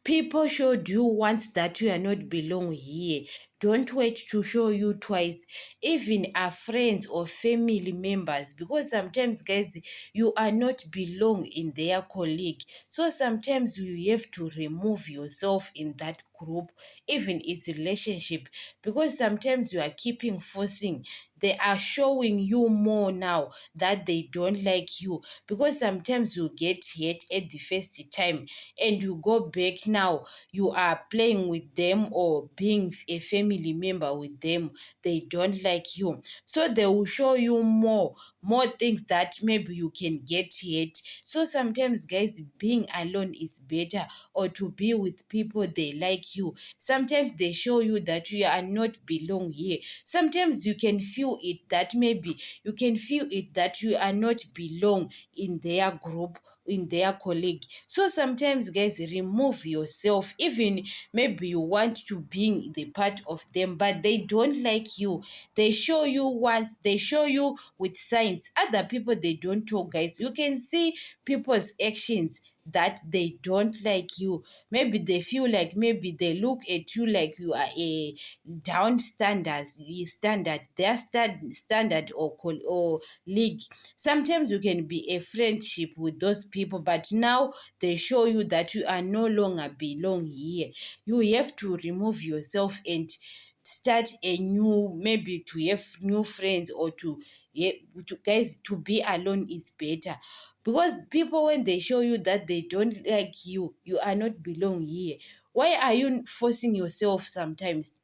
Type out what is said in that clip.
People showed you once that you are not belong here. Don't wait to show you twice, even our friends or family members, because sometimes, guys, you are not belong in their colleague. So sometimes you have to remove yourself in that group, even its relationship, because sometimes you are keeping forcing. They are showing you more now that they don't like you, because sometimes you get hurt at the first time and you go back now, you are playing with them or being a family member with them. They don't like you, so they will show you more things that maybe you can get hurt. So sometimes, guys, being alone is better, or to be with people they like you. Sometimes they show you that you are not belong here. Sometimes you can feel it that maybe you can feel it that you are not belong in their group, in their colleague. So sometimes, guys, remove yourself. Even maybe you want to be the part of them, but they don't like you. They show you once, they show you with signs. Other people, they don't talk, guys. You can see people's actions that they don't like you. Maybe they feel like, maybe they look at you like you are a down standard, their standard or league. Sometimes you can be a friendship with those people, but now they show you that you are no longer belong here. You have to remove yourself and start a new, maybe to have new friends, or yeah, to guys, to be alone is better, because people, when they show you that they don't like you, you are not belong here. Why are you forcing yourself sometimes?